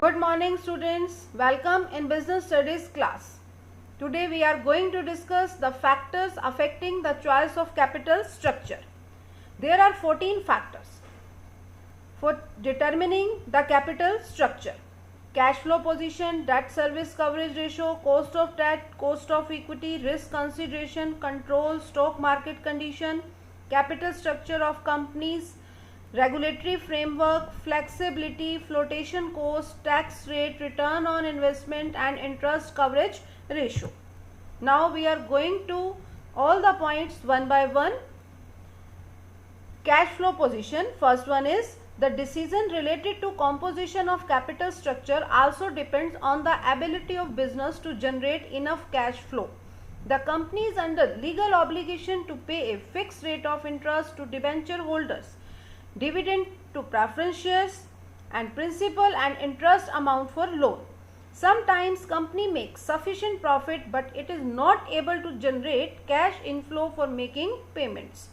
Good morning students, welcome in business studies class. Today we are going to discuss the factors affecting the choice of capital structure. There are 14 factors for determining the capital structure. Cash flow position, debt service coverage ratio, cost of debt, cost of equity, risk consideration, control, stock market condition, capital structure of companies, regulatory framework, flexibility, flotation cost, tax rate, return on investment and interest coverage ratio. Now we are going to all the points one by one. Cash flow position, first one is the decision related to composition of capital structure also depends on the ability of business to generate enough cash flow. The company is under legal obligation to pay a fixed rate of interest to debenture holders, dividend to preference shares and principal and interest amount for loan. Sometimes company makes sufficient profit but it is not able to generate cash inflow for making payments.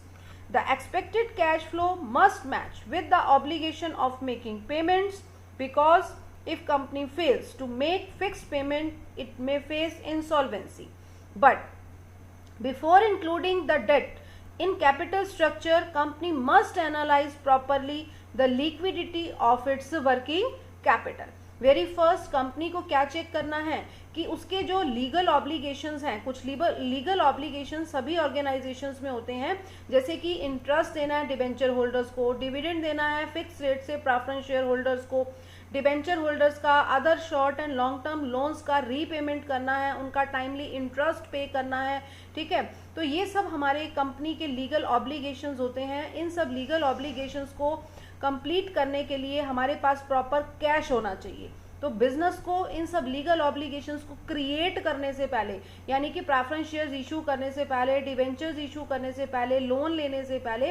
The expected cash flow must match with the obligation of making payments, because if company fails to make fixed payment, it may face insolvency. But before including the debt in capital structure, company must analyze properly the liquidity of its working capital. Very first company को क्या check करना है कि उसके जो legal obligations हैं, कुछ legal obligations सभी ऑर्गेनाइजेशंस में होते हैं, जैसे कि इंटरेस्ट देना है डिबेंचर होल्डर्स को, डिविडेंड देना है फिक्स रेट से प्रेफरेंस शेयर होल्डर्स को, डिबेंचर होल्डर्स का other short and long term loans का रीपेमेंट करना है, उनका टाइमली इंटरेस्ट पे करना है. ठीक है, तो ये सब हमारे कंपनी के लीगल ऑब्लिगेशंस होते हैं. इन सब लीगल ऑब्लिगेशंस को कंप्लीट करने के लिए हमारे पास प्रॉपर कैश होना चाहिए. तो बिजनेस को इन सब लीगल ऑब्लिगेशंस को क्रिएट करने से पहले, यानी कि प्रेफरेंस शेयर्स इशू करने से पहले, डिवेंचर्स इशू करने से पहले, लोन लेने से पहले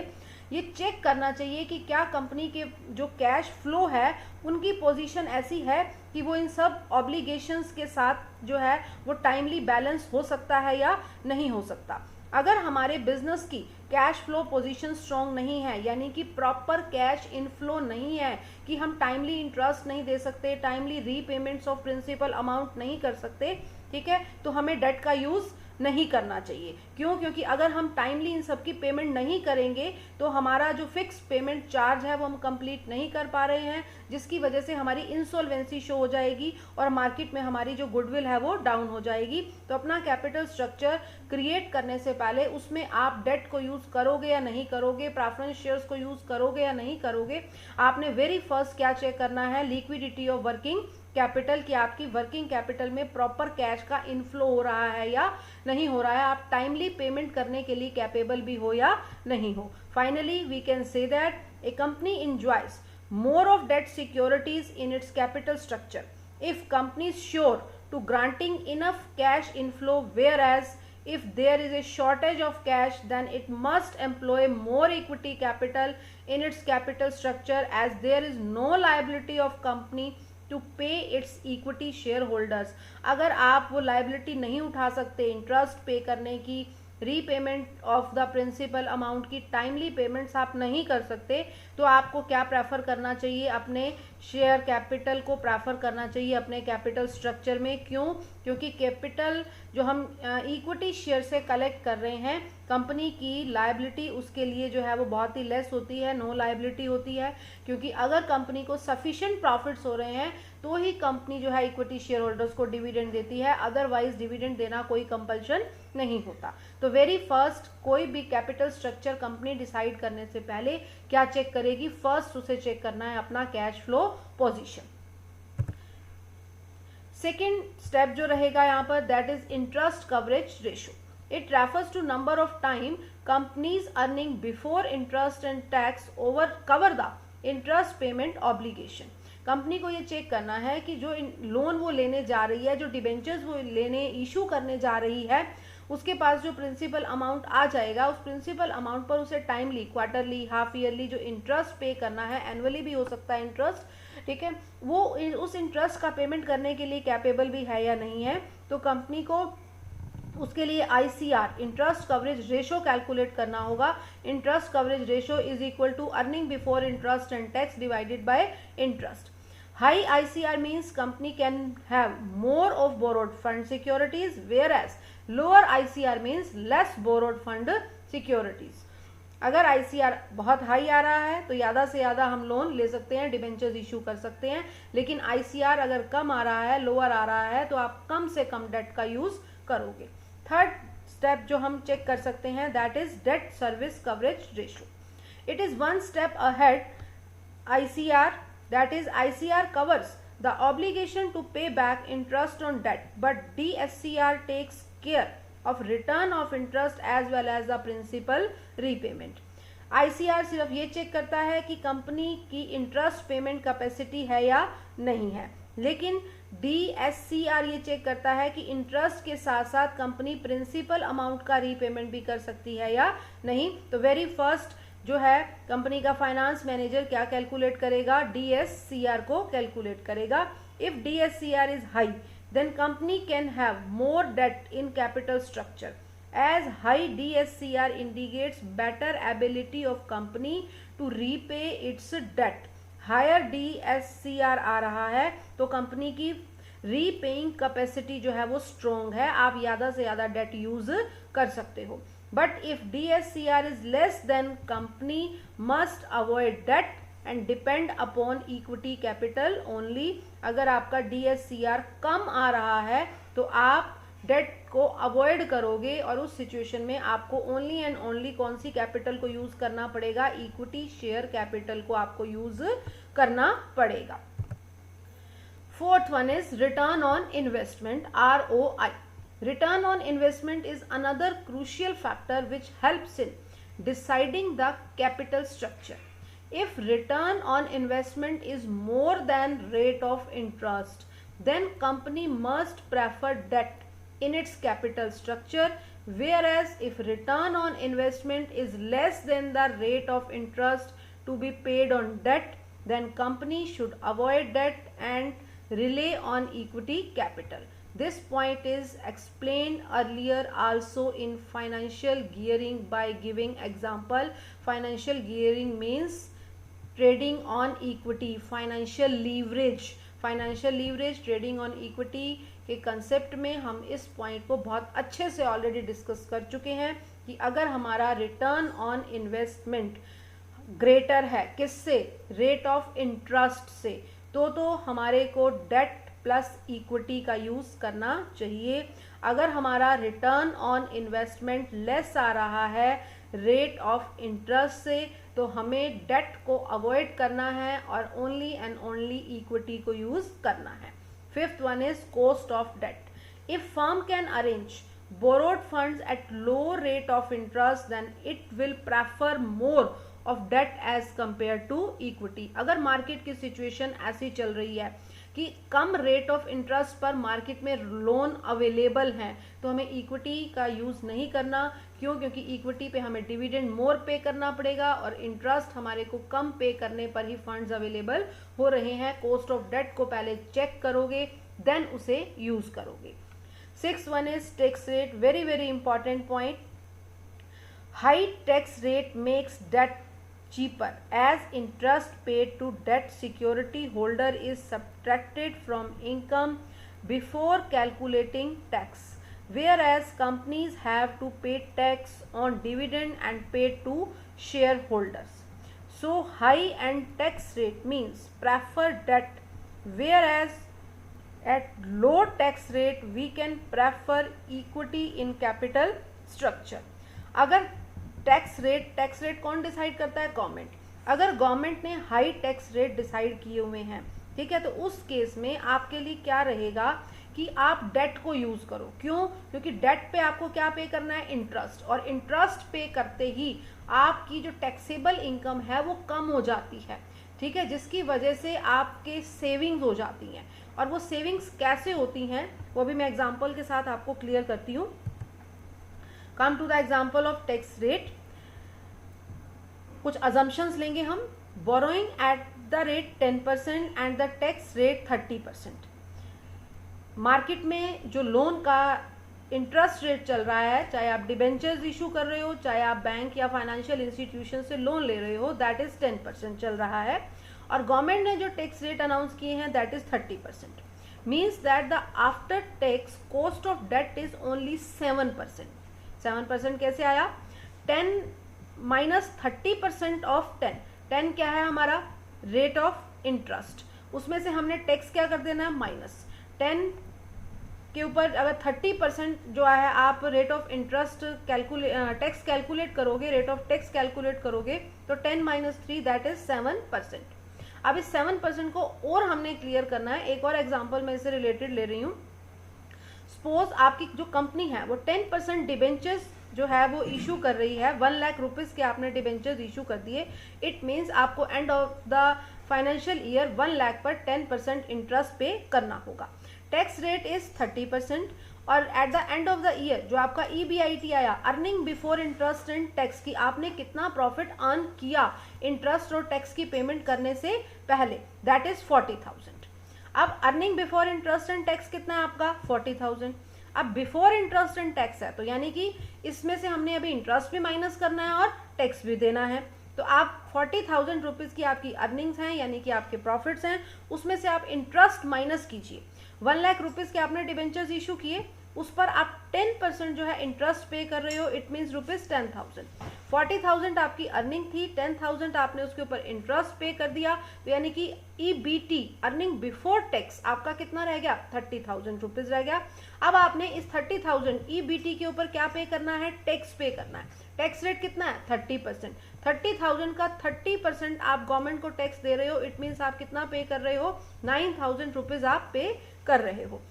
ये चेक करना चाहिए कि क्या कंपनी के जो कैश फ्लो है उनकी पोजीशन ऐसी है कि वो इन सब ऑब्लिगेशंस के साथ जो है वो टाइमली बैलेंस हो सकता है या नहीं हो सकता. अगर हमारे बिजनेस की कैश फ्लो पोजीशन स्ट्रॉन्ग नहीं है, यानी कि प्रॉपर कैश इनफ्लो नहीं है, कि हम टाइमली इंटरेस्ट नहीं दे सकते, timely repayments of principal amount नहीं कर सकते, ठीक है, तो हमें डेट का यूज नहीं करना चाहिए. क्यों? क्योंकि अगर हम टाइमली इन सब की पेमेंट नहीं करेंगे तो हमारा जो फिक्स पेमेंट चार्ज है वो हम कंप्लीट नहीं कर पा रहे हैं, जिसकी वजह से हमारी इंसॉल्वेंसी शो हो जाएगी और मार्केट में हमारी जो गुडविल है वो डाउन हो जाएगी. तो अपना कैपिटल स्ट्रक्चर क्रिएट करने से पहले उसमें आप डेट को यूज करोगे या नहीं करोगे, प्रेफरेंस शेयर्स को यूज करोगे या नहीं करोगे, आपने वेरी फर्स्ट क्या चेक करना है, लिक्विडिटी ऑफ वर्किंग कैपिटल, कि आपकी वर्किंग कैपिटल में प्रॉपर कैश का इनफ्लो हो रहा है या नहीं हो रहा है, आप टाइमली पेमेंट करने के लिए कैपेबल भी हो या नहीं हो. Finally we can say that a company enjoys more of debt securities in its capital structure if company is sure to granting enough cash inflow, whereas if there is a shortage of cash then it must employ more equity capital in its capital structure, as there is no liability of company to pay its equity share holders. अगर आप वो liability नहीं उठा सकते interest pay करने की, repayment of the principal amount की timely payments आप नहीं कर सकते, तो आपको क्या प्रेफर करना चाहिए, अपने शेयर कैपिटल को प्रेफर करना चाहिए अपने कैपिटल स्ट्रक्चर में. क्यों? क्योंकि कैपिटल जो हम इक्विटी शेयर से कलेक्ट कर रहे हैं, कंपनी की लायबिलिटी उसके लिए जो है वो बहुत ही लेस होती है, नो लायबिलिटी होती है, क्योंकि अगर कंपनी को सफिशिएंट प्रॉफिट्स हो रहे हैं तो ही कंपनी जो है इक्विटी शेयर होल्डर्स को डिविडेंड देती है, अदरवाइज डिविडेंड देना कोई कंपल्शन नहीं होता. तो वेरी फर्स्ट कोई भी कैपिटल स्ट्रक्चर कंपनी डिसाइड करने से पहले क्या चेक करेगी, फर्स्ट उसे चेक करना है अपना cash flow position. Second step जो रहेगा यहाँ पर, that is interest coverage ratio. It refers to number of time companies earning before interest and tax cover the interest payment obligation. Company को ये चेक करना है कि जो लोन वो लेने जा रही है, जो डिबेंचर्स वो लेने इशू करने जा रही है, उसके पास जो प्रिंसिपल अमाउंट आ जाएगा, उस प्रिंसिपल अमाउंट पर उसे टाइमली, क्वार्टरली, हाफ ईयरली जो इंटरेस्ट पे करना है, एनुअली भी हो सकता है इंटरेस्ट, ठीक है, वो उस इंटरेस्ट का पेमेंट करने के लिए कैपेबल भी है या नहीं है. तो कंपनी को उसके लिए ICR interest coverage ratio calculate करना होगा. Interest coverage ratio is equal to earning before interest and tax divided by interest. High ICR means company can have more of borrowed fund securities, whereas lower ICR means less borrowed fund securities. अगर ICR बहुत high आ रहा है तो ज़्यादा से ज़्यादा हम loan ले सकते हैं, डिबेंचर्स इशू कर सकते हैं, लेकिन ICR अगर कम आ रहा है, लोअर आ रहा है, तो आप कम से कम डेट का यूज़ करोगे. थर्ड स्टेप जो हम चेक कर सकते हैं, that is debt service coverage ratio. It is one step ahead ICR. That is, ICR covers the obligation to pay back interest on debt, but DSCR takes care of return of interest as well as the principal repayment. ICR सिर्फ ये check करता है कि company की interest payment capacity है या नहीं है, लेकिन DSCR ये चेक करता है कि इंटरेस्ट के साथ साथ कंपनी प्रिंसिपल अमाउंट का रीपेमेंट भी कर सकती है या नहीं. तो वेरी फर्स्ट जो है कंपनी का फाइनेंस मैनेजर क्या कैलकुलेट करेगा, DSCR को कैलकुलेट करेगा. If DSCR is high then company can have more debt in capital structure, as high DSCR indicates better ability of company to repay its debt. Higher DSCR आ रहा है तो company की repaying capacity जो है वो strong है, आप ज़्यादा से ज़्यादा डेट यूज कर सकते हो. But if DSCR is less, then company must avoid debt and depend upon equity capital only. अगर आपका DSCR कम आ रहा है तो आप डेट को अवॉइड करोगे और उस सिचुएशन में आपको ओनली एंड ओनली कौन सी कैपिटल को यूज करना पड़ेगा, इक्विटी शेयर कैपिटल को आपको यूज करना पड़ेगा. Fourth one is return on investment, ROI. Return on investment is another crucial factor which helps in deciding the capital structure. If return on investment is more than rate of interest, then company must prefer debt in its capital structure, whereas if return on investment is less than the rate of interest to be paid on debt, then company should avoid debt and rely on equity capital. This point is explained earlier also in financial gearing by giving example. Financial gearing means trading on equity. Financial leverage trading on equity के concept में हम इस point को बहुत अच्छे से already discuss कर चुके हैं कि अगर हमारा रिटर्न ऑन इन्वेस्टमेंट ग्रेटर है किससे, रेट ऑफ इंटरेस्ट से, तो हमारे को डेट प्लस इक्विटी का यूज करना चाहिए. अगर हमारा रिटर्न ऑन इन्वेस्टमेंट लेस आ रहा है रेट ऑफ इंटरेस्ट से, तो हमें डेट को अवॉइड करना है और ओनली एंड ओनली इक्विटी को यूज करना है. Fifth one is cost of debt. If firm can arrange borrowed funds at low rate of interest then it will prefer more of debt as compare to equity. अगर market की situation ऐसी चल रही है कि कम रेट ऑफ इंटरेस्ट पर market में लोन अवेलेबल हैं, तो हमें इक्विटी का यूज़ नहीं करना. क्यों? क्योंकि इक्विटी पे हमें डिविडेंड मोर पे करना पड़ेगा और इंटरेस्ट हमारे को कम पे करने पर ही फंड्स अवेलेबल हो रहे हैं. कॉस्ट ऑफ डेट को पहले चेक करोगे देन उसे यूज करोगे. Six one is tax rate. Very very important point. High tax rate makes debt cheaper as interest paid to debt security holder is subtracted from income before calculating tax, whereas companies have to pay tax on dividend and pay to shareholders. So high end tax rate means prefer debt, whereas at low tax rate we can prefer equity in capital structure. अगर tax rate कौन decide करता है? Government. अगर government ने high tax rate decide किए हुए हैं, ठीक है, तो उस केस में आपके लिए क्या रहेगा कि आप डेट को यूज करो. क्यों? क्योंकि डेट पे आपको क्या पे करना है? इंटरेस्ट. और इंटरेस्ट पे करते ही आपकी जो टैक्सेबल इनकम है वो कम हो जाती है, ठीक है, जिसकी वजह से आपके सेविंग्स हो जाती हैं. और वो सेविंग्स कैसे होती हैं वो भी मैं एग्जाम्पल के साथ आपको क्लियर करती हूँ. Come to the example of tax rate. कुछ assumptions लेंगे हम. Borrowing at the rate 10% and the tax rate 30%. Market में जो लोन का इंटरेस्ट रेट चल रहा है, चाहे आप डिबेंचर्स इशू कर रहे हो, चाहे आप बैंक या फाइनेंशियल इंस्टीट्यूशन से लोन ले रहे हो, दैट इज 10% चल रहा है. और गवर्नमेंट ने जो टैक्स रेट अनाउंस किए हैं that is 30%, means that the after tax cost of debt is only 7%. 7% कैसे आया? 10 माइनस 30% ऑफ 10. 10 क्या है हमारा? Rate of interest. उसमें से हमने टैक्स क्या कर देना है? माइनस. 10 के ऊपर अगर 30% जो है आप rate of interest tax calculate करोगे, रेट ऑफ टैक्स कैलकुलेट करोगे तो 10 माइनस 3 दैट इज 7%. अब इस 7% को और हमने क्लियर करना है. एक और एग्जांपल मैं इससे रिलेटेड ले रही हूँ. सपोज आपकी जो कंपनी है वो 10% डिबेंचर्स जो है वो इशू कर रही है. 1 लाख रुपीज़ के आपने डिबेंचर्स इशू कर दिए. इट मीन्स आपको end of the financial year 1 lakh पर 10% इंटरेस्ट पे करना होगा. टैक्स रेट इज 30% और at the end of the year जो आपका EBIT आया, earning before interest and tax, की आपने कितना प्रॉफिट अर्न किया इंटरेस्ट और टैक्स की पेमेंट करने से पहले, दैट इज 40,000. अब earning before interest and tax कितना है आपका? 40,000. अब बिफोर इंटरेस्ट एंड टैक्स है तो यानी कि इसमें से हमने अभी इंटरेस्ट भी माइनस करना है और टैक्स भी देना है. तो आप 40,000 रुपीज़ की आपकी अर्निंग्स हैं यानी कि आपके प्रॉफिट्स हैं, उसमें से आप इंटरेस्ट माइनस कीजिए. 1 लाख रुपीज़ के आपने डिबेंचर्स इशू किए, उस पर आप 10% जो है इंटरेस्ट पे कर रहे हो. It means rupees 10,000. 40,000 आपकी अर्निंग थी, 10,000 आपने उसके ऊपर इंटरेस्ट पे कर दिया. तो यानी कि EBT अर्निंग बिफोर टैक्स आपका कितना रह गया? 30,000 रुपीज़ रह गया. अब आपने इस 30,000 EBT के ऊपर क्या पे करना है? टैक्स पे करना है. टैक्स रेट कितना है? 30%. 30,000 का 30% आप गवर्नमेंट को टैक्स दे रहे हो. इट मीन्स आप कितना पे कर रहे हो? 9,000 रुपीज़ आप पे कर रहे हो.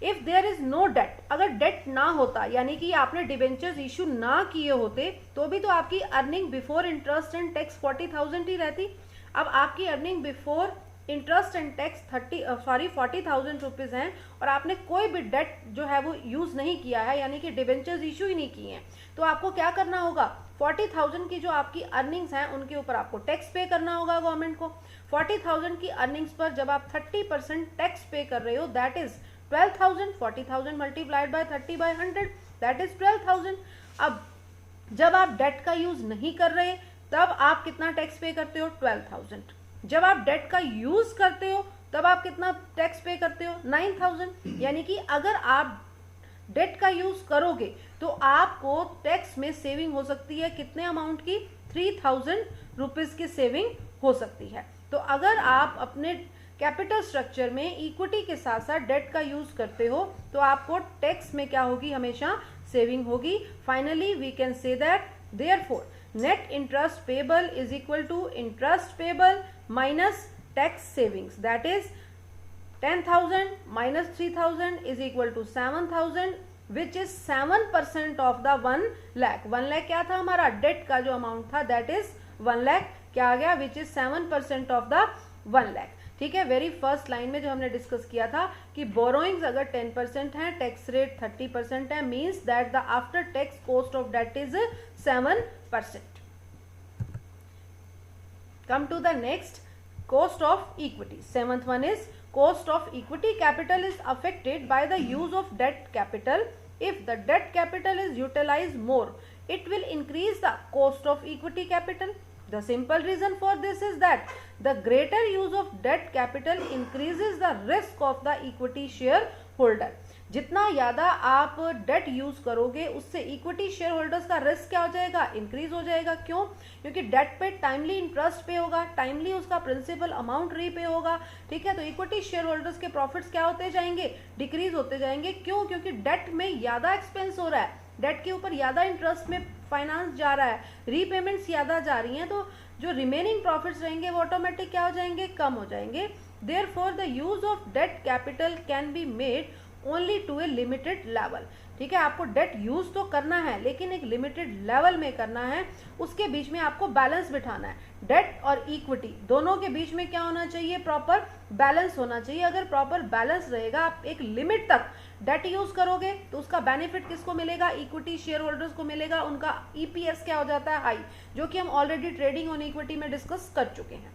If there is no debt, अगर डेट ना होता यानी कि आपने डिबेंचर्स इशू ना किए होते तो भी तो आपकी earning before interest and tax 40,000 ही रहती. अब आपकी earning before interest and tax 40,000 rupees हैं और आपने कोई भी डेट जो है वो यूज़ नहीं किया है यानी कि डिबेंचर्स इशू ही नहीं किए हैं. तो आपको क्या करना होगा? 40,000 की जो आपकी अर्निंग्स हैं उनके ऊपर आपको टैक्स पे करना होगा गवर्नमेंट को. 40,000 की अर्निंग्स पर जब आप 30% टैक्स पे कर रहे हो that is 12,000. 40,000 multiplied by 30 by 100 that is 12,000. अब जब आप डेट का यूज नहीं कर रहे तब आप कितना टैक्स पे करते हो? 12,000. जब आप डेट का यूज करते हो तब आप कितना टैक्स पे करते हो? 9,000. यानी कि अगर आप डेट का यूज करोगे तो आपको टैक्स में सेविंग हो सकती है. कितने अमाउंट की? 3,000 रुपीज़ की सेविंग हो सकती है. तो अगर आप अपने कैपिटल स्ट्रक्चर में इक्विटी के साथ साथ डेट का यूज करते हो तो आपको टैक्स में क्या होगी? हमेशा सेविंग होगी. Finally we can say that therefore net interest payable is equal to interest payable minus tax savings. That is 10,000 minus 3,000 is equal to 7,000 which is 7% of the 1 lakh. 1 lakh क्या था हमारा? Date का जो amount था that is 1 lakh. क्या आ गया? which is 7% of the 1 lakh. ठीक है. वेरी फर्स्ट लाइन में जो हमने डिस्कस किया था कि बोरोइंग्स अगर 10% है, टैक्स रेट 30% है, means that the after tax cost of debt is 7%. Come to the next, cost of equity. Seventh one is cost of equity capital is affected by the use of debt capital. If the debt capital is utilized more, it will increase the cost of equity capital. The simple reason for this is that the greater use of debt capital increases the risk of the equity shareholder. जितना ज़्यादा आप date use करोगे उससे equity share holders का risk क्या हो जाएगा? Increase हो जाएगा. क्यों? क्योंकि डेट पे टाइमली इंटरेस्ट पे होगा, टाइमली उसका प्रिंसिपल अमाउंट रीपे होगा. ठीक है. तो इक्विटी शेयर होल्डर्स के प्रॉफिट्स क्या होते जाएंगे? डिक्रीज होते जाएंगे. क्यों? क्योंकि डेट में ज़्यादा एक्सपेंस हो रहा है, डेट के ऊपर ज़्यादा इंटरेस्ट में फाइनेंस जा रहा है, रीपेमेंट्स ज़्यादा जा रही हैं, तो जो रिमेनिंग प्रॉफिट्स रहेंगे वो ऑटोमेटिक क्या हो जाएंगे? कम हो जाएंगे. Therefore the use of debt capital can be made only to a limited level. ठीक है. आपको डेट यूज तो करना है लेकिन एक लिमिटेड लेवल में करना है. उसके बीच में आपको बैलेंस बिठाना है. डेट और इक्विटी दोनों के बीच में क्या होना चाहिए? प्रॉपर बैलेंस होना चाहिए. अगर प्रॉपर बैलेंस रहेगा, आप एक लिमिट तक डेट यूज करोगे तो उसका बेनिफिट किसको मिलेगा? इक्विटी शेयर होल्डर्स को मिलेगा. उनका EPS क्या हो जाता है? हाई, जो कि हम ऑलरेडी ट्रेडिंग ऑन इक्विटी में डिस्कस कर चुके हैं.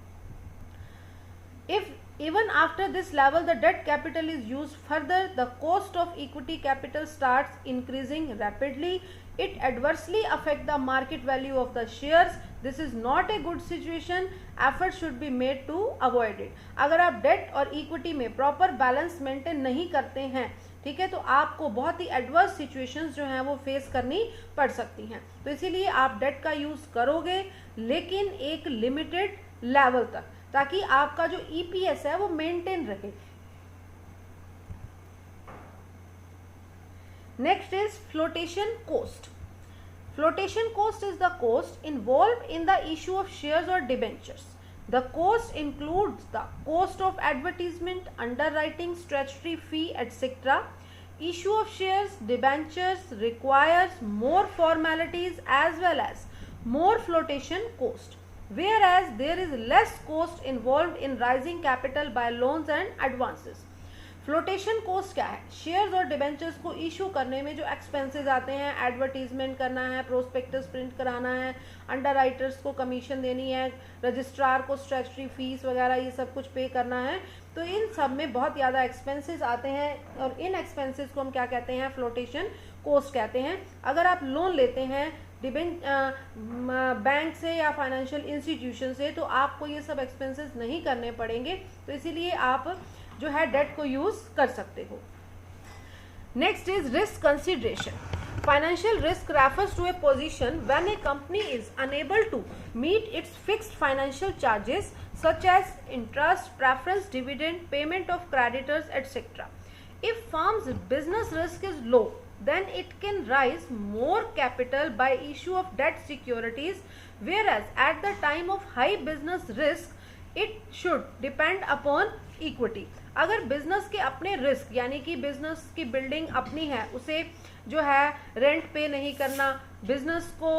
If Even after this level, the debt capital is used further, the cost of equity capital starts increasing rapidly. It adversely affects the market value of the shares. This is not a good situation. Effort should be made to avoid it. अगर आप date और equity में proper balance maintain नहीं करते हैं, ठीक है, तो आपको बहुत ही एडवर्स सिचुएशंस जो हैं वो फेस करनी पड़ सकती हैं. तो इसीलिए आप डेट का यूज करोगे, लेकिन एक लिमिटेड लेवल तक, ताकि आपका जो ईपीएस है वो मेंटेन रहे. Next is flotation cost. Flotation cost is the cost involve in the issue of shares और debentures. The cost includes the cost of advertisement, underwriting, statutory fee etcetera. Issue of shares, debentures requires more formalities as well as more flotation cost, whereas there is less cost involved in raising capital by loans and advances. Flotation cost क्या है? Shares और debentures को issue करने में जो expenses आते हैं, advertisement करना है, प्रोस्पेक्टस प्रिंट कराना है, अंडरराइटर्स को कमीशन देनी है, रजिस्ट्रार को स्टैट्यूटरी फीस वगैरह ये सब कुछ पे करना है. तो इन सब में बहुत ज़्यादा एक्सपेंसेस आते हैं और इन एक्सपेंसेस को हम क्या कहते हैं? फ्लोटेशन कोस्ट कहते हैं. अगर आप लोन लेते हैं बैंक से या फाइनेंशियल इंस्टीट्यूशन से, तो आपको ये सब एक्सपेंसेस नहीं करने पड़ेंगे. तो इसीलिए आप जो है डेट को यूज कर सकते हो. Next is risk consideration. Financial risk refers to a position when a company is unable to meet its fixed financial charges such as interest, preference, dividend, payment of creditors etcetera. If firm's business risk is low, then it can raise more capital by issue of debt securities, whereas at the time of high business risk it should depend upon equity. अगर business के अपने risk, यानी कि business की building अपनी है, उसे जो है रेंट पे नहीं करना, बिजनेस को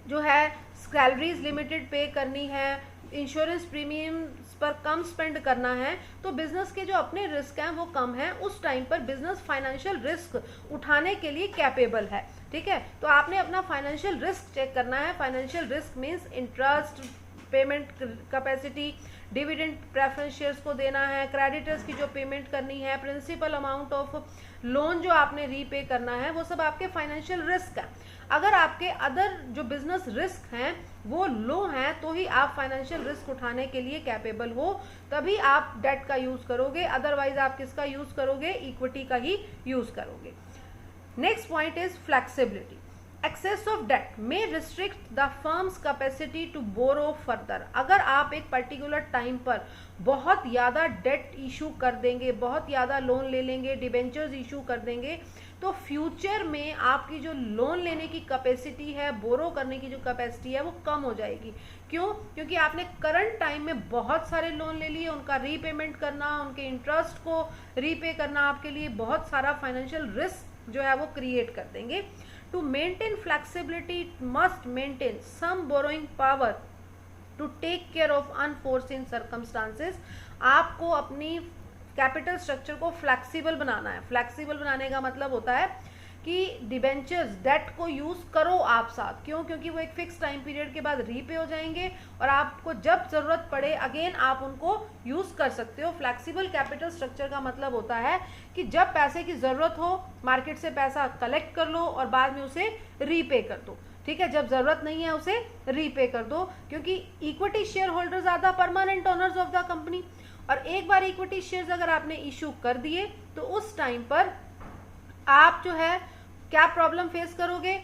जो है सैलरीज लिमिटेड पे करनी है, इंश्योरेंस प्रीमियम्स पर कम स्पेंड करना है, तो बिजनेस के जो अपने रिस्क हैं वो कम हैं. उस टाइम पर बिजनेस फाइनेंशियल रिस्क उठाने के लिए कैपेबल है. ठीक है, तो आपने अपना फाइनेंशियल रिस्क चेक करना है. Financial risk means interest, payment capacity, dividend preference shares को देना है, क्रेडिटर्स की जो पेमेंट करनी है, प्रिंसिपल अमाउंट ऑफ लोन जो आपने रीपे करना है, वो सब आपके फाइनेंशियल रिस्क हैं. अगर आपके अदर जो बिजनेस रिस्क हैं वो लो हैं, तो ही आप फाइनेंशियल रिस्क उठाने के लिए कैपेबल हो, तभी आप डेट का यूज करोगे. अदरवाइज आप किसका यूज करोगे? इक्विटी का ही यूज करोगे. Next point is flexibility. Excess of debt may restrict the firm's capacity to borrow further. अगर आप एक पर्टिकुलर टाइम पर बहुत ज़्यादा डेट इशू कर देंगे, बहुत ज़्यादा लोन ले लेंगे, डिबेंचर्स इशू कर देंगे, तो फ्यूचर में आपकी जो लोन लेने की कैपेसिटी है, बोरो करने की जो कैपेसिटी है, वो कम हो जाएगी. क्यों? क्योंकि आपने करंट टाइम में बहुत सारे लोन ले लिए, उनका रीपेमेंट करना, उनके इंटरेस्ट को रीपे करना आपके लिए बहुत सारा फाइनेंशियल रिस्क जो है वो क्रिएट कर देंगे. To maintain flexibility, it must maintain some borrowing power to take care of unforeseen circumstances. आपको अपनी कैपिटल स्ट्रक्चर को फ्लेक्सिबल बनाना है. फ्लेक्सिबल बनाने का मतलब होता है कि डिबेंचर्स, डेट को यूज करो आप साथ. क्यों? क्योंकि वो एक फिक्स टाइम पीरियड के बाद रीपे हो जाएंगे और आपको जब जरूरत पड़े अगेन आप उनको यूज कर सकते हो. फ्लेक्सिबल कैपिटल स्ट्रक्चर का मतलब होता है कि जब पैसे की जरूरत हो, मार्केट से पैसा कलेक्ट कर लो और बाद में उसे रीपे कर दो. ठीक है, जब जरूरत नहीं है उसे रीपे कर दो, क्योंकि equity share holders are the permanent owners of the company. और एक बार इक्विटी शेयर्स अगर आपने इशू कर दिए, तो उस टाइम पर आप जो है क्या प्रॉब्लम फेस करोगे?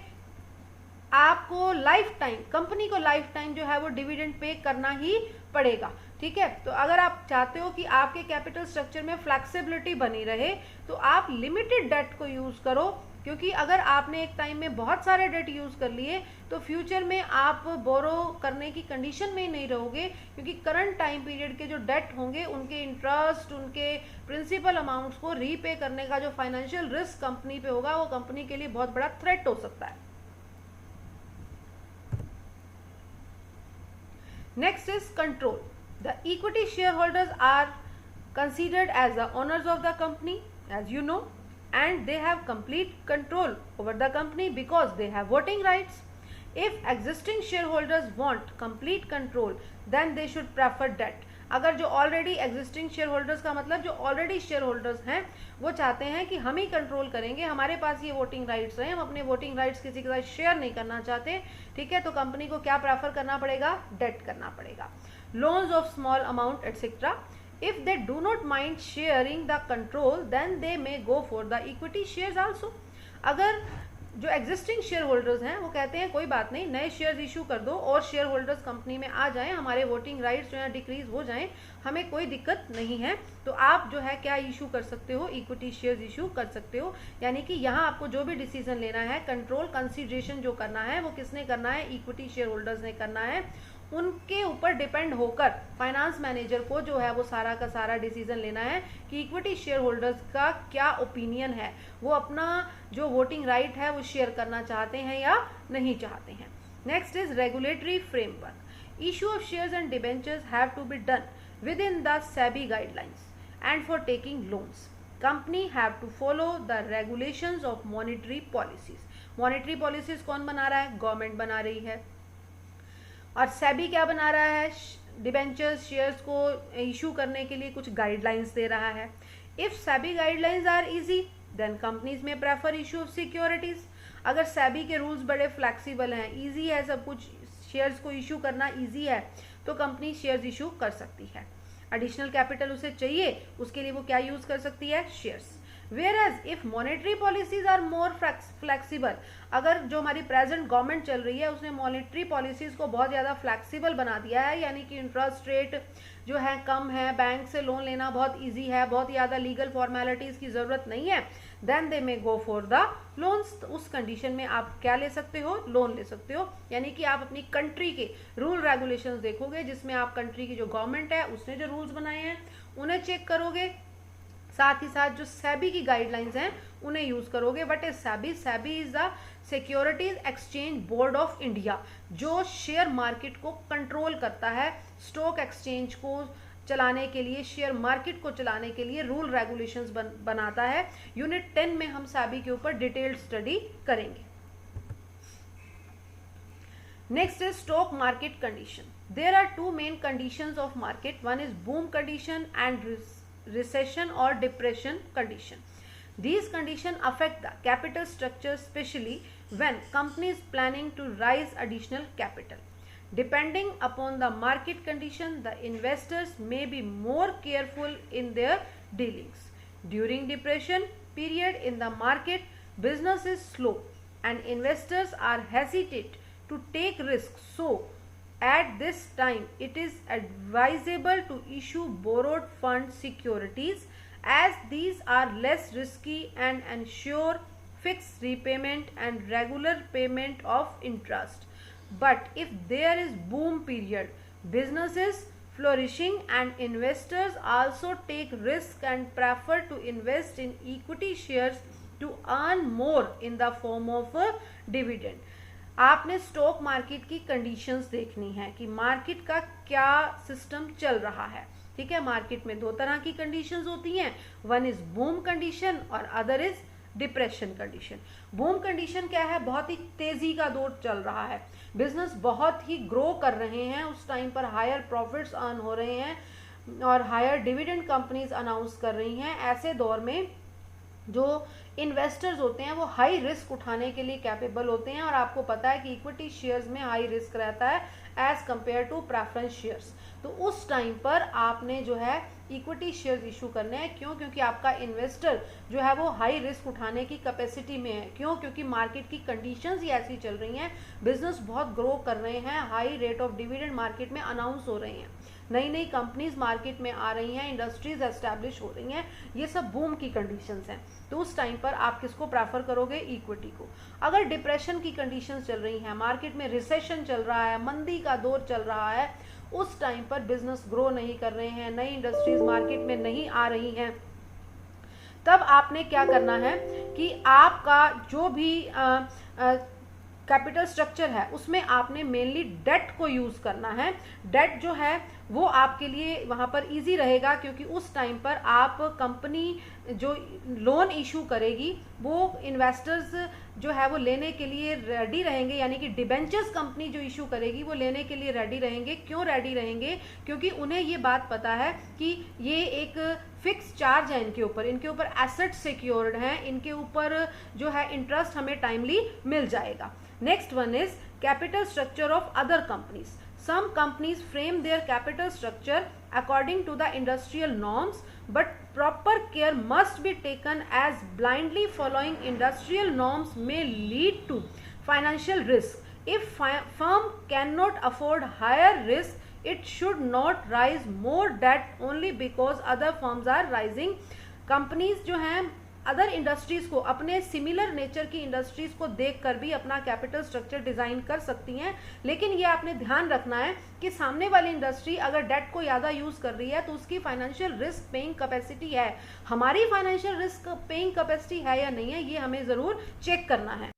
आपको लाइफ टाइम, कंपनी को लाइफ टाइम जो है वो डिविडेंड पे करना ही पड़ेगा. ठीक है, तो अगर आप चाहते हो कि आपके कैपिटल स्ट्रक्चर में फ्लेक्सिबिलिटी बनी रहे, तो आप लिमिटेड डेट को यूज करो. क्योंकि अगर आपने एक टाइम में बहुत सारे डेट यूज कर लिए, तो फ्यूचर में आप बोरो करने की कंडीशन में ही नहीं रहोगे, क्योंकि करंट टाइम पीरियड के जो डेट होंगे, उनके इंटरेस्ट, उनके प्रिंसिपल अमाउंट्स को रीपे करने का जो फाइनेंशियल रिस्क कंपनी पे होगा, वो कंपनी के लिए बहुत बड़ा थ्रेट हो सकता है. Next is control. The equity share holders are considered as the owners of the company, as you know, and they have complete control over the company because they have voting rights. If existing shareholders want complete control, then they should prefer debt. अगर जो already existing share holders का मतलब जो already share holders हैं वो चाहते हैं कि हम ही कंट्रोल करेंगे, हमारे पास ये वोटिंग राइट्स हैं, हम अपने वोटिंग राइट्स किसी के साथ शेयर नहीं करना चाहते, ठीक है, तो कंपनी को क्या प्रेफर करना पड़ेगा, डेट करना पड़ेगा। Loans of small amount etcetera, if they do not mind sharing the control then they may go for the equity shares also। अगर जो एग्जिस्टिंग शेयर होल्डर्स हैं वो कहते हैं कोई बात नहीं, नए शेयर्स इशू कर दो और शेयर होल्डर्स कंपनी में आ जाएं, हमारे वोटिंग राइट्स जो है डिक्रीज हो जाएं, हमें कोई दिक्कत नहीं है, तो आप जो है क्या इशू कर सकते हो, इक्विटी शेयर्स इशू कर सकते हो। यानी कि यहाँ आपको जो भी डिसीजन लेना है, कंट्रोल कंसिडरेशन जो करना है वो किसने करना है, इक्विटी शेयर होल्डर्स ने करना है। उनके ऊपर डिपेंड होकर फाइनेंस मैनेजर को जो है वो सारा का सारा डिसीजन लेना है कि इक्विटी शेयर होल्डर्स का क्या ओपिनियन है, वो अपना जो वोटिंग राइट है वो शेयर करना चाहते हैं या नहीं चाहते हैं। Next is regulatory framework. Issue of shares and debentures have to be done within the SEBI guidelines and for taking loans company have to follow the regulations of monetary policies. Monetary policies कौन बना रहा है, government बना रही है, और सेबी क्या बना रहा है, डिबेंचर्स शेयर्स को इशू करने के लिए कुछ गाइडलाइंस दे रहा है। If SEBI guidelines are easy then companies may prefer issue of securities. अगर सेबी के रूल्स बड़े फ्लेक्सिबल हैं, इजी है, सब कुछ शेयर्स को इशू करना इजी है, तो कंपनी शेयर्स इशू कर सकती है। एडिशनल कैपिटल उसे चाहिए, उसके लिए वो क्या यूज कर सकती है, shares. Whereas if monetary policies are more flexible, अगर जो हमारी प्रेजेंट गवर्नमेंट चल रही है उसने मॉनेटरी पॉलिसीज को बहुत ज़्यादा फ्लेक्सिबल बना दिया है, यानी कि इंटरेस्ट रेट जो है कम है, बैंक से लोन लेना बहुत इजी है, बहुत ज़्यादा लीगल फॉर्मेलिटीज़ की ज़रूरत नहीं है, then they may go for the loans. तो उस कंडीशन में आप क्या ले सकते हो, लोन ले सकते हो। यानी कि आप अपनी कंट्री के रूल रेगुलेशंस देखोगे, जिसमें आप कंट्री की जो गवर्नमेंट है उसने जो रूल्स बनाए हैं उन्हें चेक करोगे, साथ ही साथ जो सेबी की गाइडलाइंस हैं उन्हें यूज करोगे। What is SEBI? SEBI is the securities exchange board of India, जो शेयर मार्केट को कंट्रोल करता है, स्टॉक एक्सचेंज को चलाने के लिए, शेयर मार्केट को चलाने के लिए रूल रेगुलेशंस बनाता है। यूनिट 10 में हम सेबी के ऊपर डिटेल्ड स्टडी करेंगे। Next is stock market condition. There are two main conditions of market, one is boom condition and recession or depression condition. These conditions affect the capital structure, especially when companies planning to raise additional capital. Depending upon the market condition, the investors may be more careful in their dealings. During depression period in the market, business is slow and investors are hesitant to take risks. So at this time, it is advisable to issue borrowed fund securities, as these are less risky and ensure fixed repayment and regular payment of interest. But if there is boom period, business is flourishing and investors also take risk and prefer to invest in equity shares to earn more in the form of a dividend. आपने stock market की conditions देखनी है कि market का क्या system चल रहा है, ठीक है। मार्केट में दो तरह की कंडीशंस होती हैं, वन इज बूम कंडीशन और other is depression condition. Boom condition क्या है, बहुत ही तेजी का दौर चल रहा है, बिजनेस बहुत ही ग्रो कर रहे हैं, उस टाइम पर हायर प्रॉफिट्स अर्न हो रहे हैं और हायर डिविडेंड कंपनीज अनाउंस कर रही हैं। ऐसे दौर में जो इन्वेस्टर्स होते हैं वो हाई रिस्क उठाने के लिए कैपेबल होते हैं, और आपको पता है कि इक्विटी शेयर्स में हाई रिस्क रहता है as compare to preference shares. तो उस टाइम पर आपने जो है इक्विटी शेयर्स इशू करने हैं। क्यों? क्योंकि आपका इन्वेस्टर जो है वो हाई रिस्क उठाने की कैपेसिटी में है। क्यों? क्योंकि मार्केट की कंडीशंस ही ऐसी चल रही हैं, बिजनेस बहुत ग्रो कर रहे हैं, high rate of dividend market में अनाउंस हो रहे हैं, नई नई कंपनीज मार्केट में आ रही हैं, इंडस्ट्रीज एस्टैब्लिश हो रही हैं, ये सब बूम की कंडीशंस हैं। तो उस टाइम पर आप किसको प्रेफर करोगे? इक्विटी को। अगर डिप्रेशन की कंडीशंस चल रही हैं, मार्केट में रिसेशन चल रहा है, मंदी का दौर चल रहा है, उस टाइम पर बिजनेस ग्रो नहीं कर रहे हैं, नई इंडस्ट्रीज मार्केट में नहीं आ रही हैं, तब आपने क्या करना है कि आपका जो भी कैपिटल स्ट्रक्चर है उसमें आपने मेनली डेट को यूज करना है। डेट जो है वो आपके लिए वहाँ पर इजी रहेगा, क्योंकि उस टाइम पर आप कंपनी जो लोन इशू करेगी वो इन्वेस्टर्स जो है वो लेने के लिए रेडी रहेंगे, यानी कि डिबेंचर्स कंपनी जो इशू करेगी वो लेने के लिए रेडी रहेंगे। क्यों रेडी रहेंगे? क्योंकि उन्हें ये बात पता है कि ये एक फिक्स चार्ज है इनके ऊपर एसेट सिक्योर्ड हैं, इनके ऊपर जो है इंटरेस्ट हमें टाइमली मिल जाएगा। Next one is capital structure of other companies. Some companies frame their capital structure according to the industrial norms, but proper care must be taken, as blindly following industrial norms may lead to financial risk. If firm cannot afford higher risk, it should not raise more debt only because other firms are rising. Companies जो हैं other industries को, अपने similar nature की industries को देखकर भी अपना capital structure design कर सकती हैं, लेकिन ये आपने ध्यान रखना है कि सामने वाली इंडस्ट्री अगर डेट को ज़्यादा यूज कर रही है तो उसकी फाइनेंशियल रिस्क पेइंग कैपेसिटी है, हमारी फाइनेंशियल रिस्क पेइंग कैपेसिटी है या नहीं है, ये हमें ज़रूर चेक करना है।